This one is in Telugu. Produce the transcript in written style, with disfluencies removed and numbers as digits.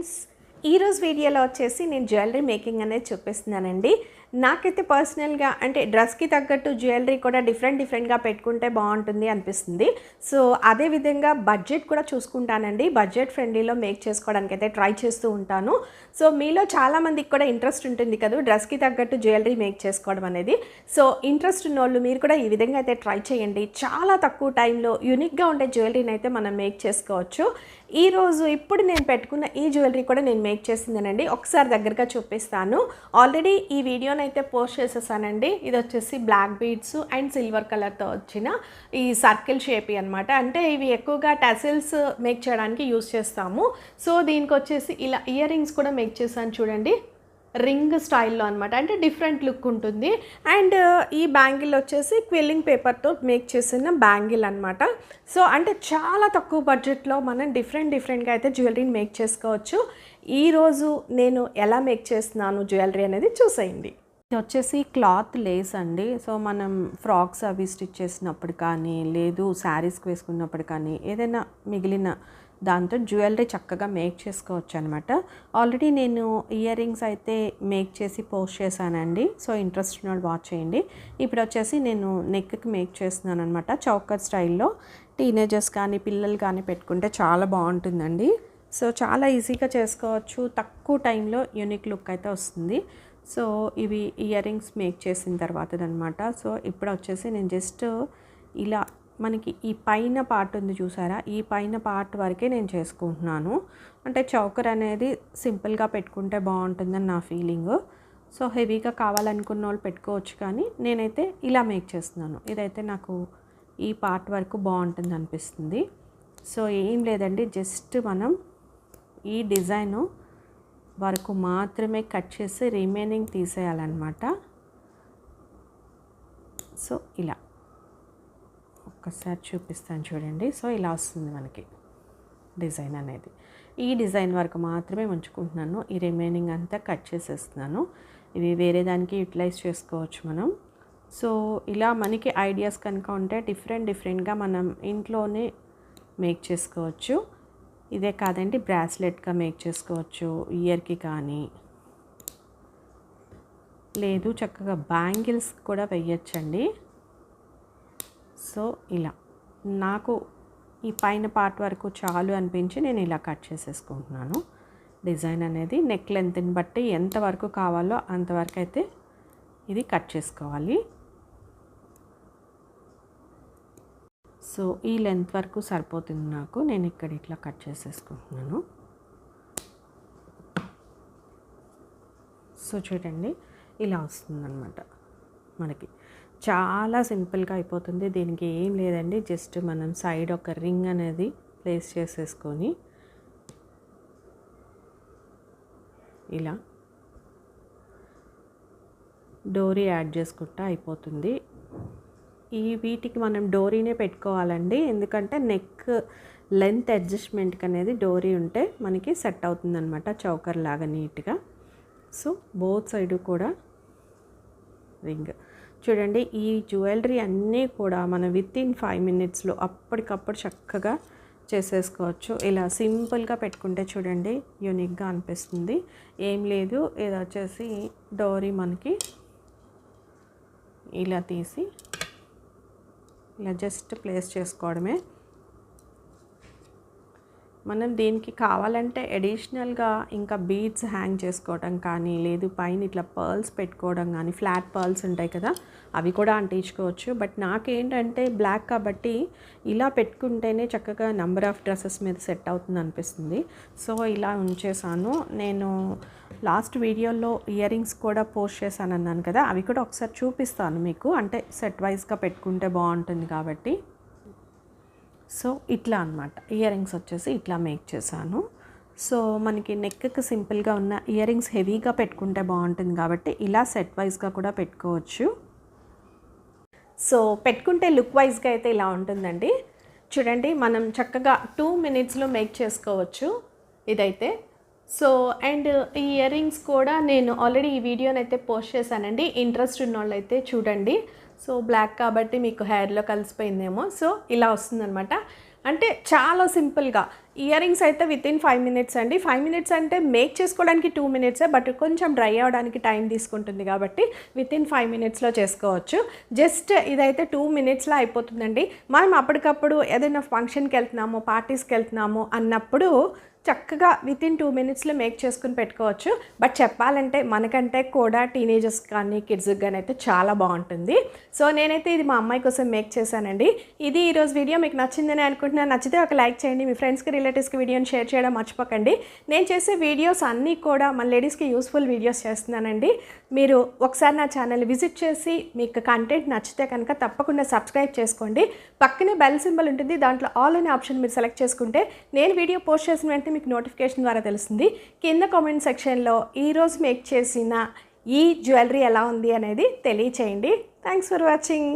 ఫ్రెండ్స్, ఈరోజు వీడియోలో వచ్చేసి నేను జ్యువెలరీ మేకింగ్ అనేది చూపిస్తున్నానండి. నాకైతే పర్సనల్గా అంటే డ్రెస్కి తగ్గట్టు జ్యువెలరీ కూడా డిఫరెంట్గా పెట్టుకుంటే బాగుంటుంది అనిపిస్తుంది. సో అదేవిధంగా బడ్జెట్ కూడా చూసుకుంటానండి. బడ్జెట్ ఫ్రెండ్లీలో మేక్ చేసుకోవడానికి అయితే ట్రై చేస్తూ ఉంటాను. సో మీలో చాలామందికి కూడా ఇంట్రెస్ట్ ఉంటుంది కదా డ్రెస్కి తగ్గట్టు జ్యువెలరీ మేక్ చేసుకోవడం అనేది. సో ఇంట్రెస్ట్ ఉన్నోళ్ళు మీరు కూడా ఈ విధంగా అయితే ట్రై చేయండి. చాలా తక్కువ టైంలో యూనిక్గా ఉండే జ్యువెలరీని అయితే మనం మేక్ చేసుకోవచ్చు. ఈరోజు ఇప్పుడు నేను పెట్టుకున్న ఈ జ్యువెలరీ కూడా నేను మేక్ చేసిందేనండి. ఒకసారి దగ్గరగా చూపిస్తాను. ఆల్రెడీ ఈ వీడియోని అయితే పోస్ట్ చేసేసానండి. ఇది వచ్చేసి బ్లాక్ బీడ్స్ అండ్ సిల్వర్ కలర్తో వచ్చిన ఈ సర్కిల్ షేప్ అనమాట. అంటే ఇవి ఎక్కువగా టసిల్స్ మేక్ చేయడానికి యూస్ చేస్తాము. సో దీనికి వచ్చేసి ఇలా ఇయర్ రింగ్స్ కూడా మేక్ చేశాను చూడండి, రింగ్ స్టైల్లో అనమాట. అంటే డిఫరెంట్ లుక్ ఉంటుంది. అండ్ ఈ బ్యాంగిల్ వచ్చేసి క్విల్లింగ్ పేపర్తో మేక్ చేసిన బ్యాంగిల్ అనమాట. సో అంటే చాలా తక్కువ బడ్జెట్లో మనం డిఫరెంట్గా అయితే జ్యువెలరీని మేక్ చేసుకోవచ్చు. ఈరోజు నేను ఎలా మేక్ చేస్తున్నాను జ్యువెలరీ అనేది చూసేయండి. ఇది వచ్చేసి క్లాత్ లేస్ అండి. సో మనం ఫ్రాక్స్ అవి స్టిచ్ చేసినప్పుడు కానీ, లేదు శారీస్కి వేసుకున్నప్పుడు కానీ, ఏదైనా మిగిలిన దాంతో జ్యువెలరీ చక్కగా మేక్ చేసుకోవచ్చు అనమాట. ఆల్రెడీ నేను ఇయర్ రింగ్స్ అయితే మేక్ చేసి పోస్ట్ చేశానండి. సో ఇంట్రెస్ట్ ఉన్న వాచ్ చేయండి. ఇప్పుడు వచ్చేసి నేను నెక్కి మేక్ చేస్తున్నాను అనమాట. చౌకర్ స్టైల్లో టీనేజర్స్ కానీ పిల్లలు కానీ పెట్టుకుంటే చాలా బాగుంటుందండి. సో చాలా ఈజీగా చేసుకోవచ్చు. తక్కువ టైంలో యూనిక్ లుక్ అయితే వస్తుంది. సో ఇవి ఇయర్ రింగ్స్ మేక్ చేసిన తర్వాతదనమాట. సో ఇప్పుడు వచ్చేసి నేను జస్ట్ ఇలా మనకి ఈ పైన పార్ట్ ఉంది చూసారా, ఈ పైన పార్ట్ వరకే నేను చేసుకుంటున్నాను. అంటే చౌకర్ అనేది సింపుల్గా పెట్టుకుంటే బాగుంటుందని నా ఫీలింగ్. సో హెవీగా కావాలనుకున్న వాళ్ళు పెట్టుకోవచ్చు, కానీ నేనైతే ఇలా మేక్ చేస్తున్నాను. ఇదైతే నాకు ఈ పార్ట్ వరకు బాగుంటుంది అనిపిస్తుంది. సో ఏం లేదండి, జస్ట్ మనం ఈ డిజైను వరకు మాత్రమే కట్ చేసి రిమైనింగ్ తీసేయాలన్నమాట. సో ఇలా ఒక్కసారి చూపిస్తాను చూడండి. సో ఇలా వస్తుంది మనకి డిజైన్ అనేది. ఈ డిజైన్ వరకు మాత్రమే ఉంచుకుంటున్నాను. ఈ రిమైనింగ్ అంతా కట్ చేసేస్తున్నాను. ఇవి వేరే దానికి యూటిలైజ్ చేసుకోవచ్చు మనం. సో ఇలా మనకి ఐడియాస్ కనుక ఉంటే డిఫరెంట్గా మనం ఇంట్లోనే మేక్ చేసుకోవచ్చు. ఇదే కాదండి, బ్రాస్లెట్గా మేక్ చేసుకోవచ్చు ఇయర్కి కానీ, లేదు చక్కగా బ్యాంగిల్స్ కూడా వేయచ్చండి. సో ఇలా నాకు ఈ పైన పార్ట్ వరకు చాలు అనిపించి నేను ఇలా కట్ చేసేసుకుంటున్నాను. డిజైన్ అనేది నెక్ లెంత్ని బట్టి ఎంతవరకు కావాలో అంతవరకు అయితే ఇది కట్ చేసుకోవాలి. సో ఈ లెంత్ వరకు సరిపోతుంది నాకు. నేను ఇక్కడ ఇట్లా కట్ చేసేసుకుంటున్నాను. సో చూడండి ఇలా వస్తుందన్నమాట. మనకి చాలా సింపుల్గా అయిపోతుంది. దీనికి ఏం లేదండి, జస్ట్ మనం సైడ్ ఒక రింగ్ అనేది ప్లేస్ చేసేసుకొని ఇలా డోరీ యాడ్ చేసుకుంటా అయిపోతుంది. ఈ వీటికి మనం డోరీనే పెట్టుకోవాలండి, ఎందుకంటే నెక్ లెంత్ అడ్జస్ట్మెంట్కి అనేది డోరీ ఉంటే మనకి సెట్ అవుతుంది అనమాట, చౌకర్ లాగా నీట్గా. సో బోత్ సైడ్ కూడా రింగ్ చూడండి. ఈ జ్యువెలరీ అన్నీ కూడా మనం వితిన్ 5 minutesలో అప్పటికప్పుడు చక్కగా చేసేసుకోవచ్చు. ఇలా సింపుల్గా పెట్టుకుంటే చూడండి యూనిక్గా అనిపిస్తుంది. ఏం లేదు, ఇది వచ్చేసి డోరీ మనకి ఇలా తీసి ఇలా జస్ట్ ప్లేస్ చేసుకోవడమే. మనం దీనికి కావాలంటే అడిషనల్గా ఇంకా బీడ్స్ హ్యాంగ్ చేసుకోవడం కానీ, లేదు పైన ఇట్లా పర్ల్స్ పెట్టుకోవడం కానీ, ఫ్లాట్ పర్ల్స్ ఉంటాయి కదా అవి కూడా అంటించుకోవచ్చు. బట్ నాకేంటంటే బ్లాక్ కాబట్టి ఇలా పెట్టుకుంటేనే చక్కగా నెంబర్ ఆఫ్ డ్రెస్సెస్ మీద సెట్ అవుతుంది అనిపిస్తుంది. సో ఇలా ఉంచేసాను. నేను లాస్ట్ వీడియోలో ఇయర్ రింగ్స్ కూడా పోస్ట్ చేశాను అన్నాను కదా, అవి కూడా ఒకసారి చూపిస్తాను మీకు. అంటే సెట్ వైజ్గా పెట్టుకుంటే బాగుంటుంది కాబట్టి. సో ఇట్లా అనమాట ఇయర్ రింగ్స్ వచ్చేసి ఇట్లా మేక్ చేశాను. సో మనకి నెక్కి సింపుల్గా ఉన్న ఇయర్ రింగ్స్ హెవీగా పెట్టుకుంటే బాగుంటుంది కాబట్టి ఇలా సెట్ వైజ్గా కూడా పెట్టుకోవచ్చు. సో పెట్టుకుంటే లుక్ వైజ్గా అయితే ఇలా ఉంటుందండి. చూడండి మనం చక్కగా 2 minutesలో మేక్ చేసుకోవచ్చు ఇదైతే. సో అండ్ ఈ ఇయర్ రింగ్స్ కూడా నేను ఆల్రెడీ ఈ వీడియోని అయితే పోస్ట్ చేశానండి. ఇంట్రెస్ట్ ఉన్న వాళ్ళు అయితే చూడండి. సో బ్లాక్ కాబట్టి మీకు హెయిర్లో కలిసిపోయిందేమో. సో ఇలా వస్తుందన్నమాట. అంటే చాలా సింపుల్గా ఇయర్ రింగ్స్ అయితే వితిన్ 5 మినిట్స్ అండి. 5 మినిట్స్ అంటే మేక్ చేసుకోవడానికి 2 మినిట్సే, బట్ కొంచెం డ్రై అవ్వడానికి టైం తీసుకుంటుంది కాబట్టి వితిన్ 5 మినిట్స్లో చేసుకోవచ్చు. జస్ట్ ఇదైతే 2 మినిట్స్లో అయిపోతుందండి. మనం అప్పటికప్పుడు ఏదైనా ఫంక్షన్కి వెళ్తున్నాము, పార్టీస్కి వెళ్తున్నాము అన్నప్పుడు చక్కగా వితిన్ 2 మినిట్స్లో మేక్ చేసుకుని పెట్టుకోవచ్చు. బట్ చెప్పాలంటే మనకంటే కూడా టీనేజర్స్ కానీ కిడ్స్కి కానీ అయితే చాలా బాగుంటుంది. సో నేనైతే ఇది మా అమ్మాయి కోసం మేక్ చేశానండి. ఇది ఈరోజు వీడియో మీకు నచ్చిందని అనుకుంటున్నాను. నచ్చితే ఒక లైక్ చేయండి, మీ ఫ్రెండ్స్కి రిలేటివ్స్కి వీడియోని షేర్ చేయడం మర్చిపోకండి. నేను చేసే వీడియోస్ అన్నీ కూడా మన లేడీస్కి యూస్ఫుల్ వీడియోస్ చేస్తున్నానండి. మీరు ఒకసారి నా ఛానల్ విజిట్ చేసి మీకు కంటెంట్ నచ్చితే కనుక తప్పకుండా సబ్స్క్రైబ్ చేసుకోండి. పక్కనే బెల్ సింబల్ ఉంటుంది, దాంట్లో ఆల్ అనే ఆప్షన్ మీరు సెలెక్ట్ చేసుకుంటే నేను వీడియో పోస్ట్ చేసిన వెంటనే మీకు నోటిఫికేషన్ ద్వారా తెలుస్తుంది. కింద కామెంట్ సెక్షన్లో ఈరోజు మేక్ చేసిన ఈ జ్యువెలరీ ఎలా ఉంది అనేది తెలియచేయండి. Thanks for watching.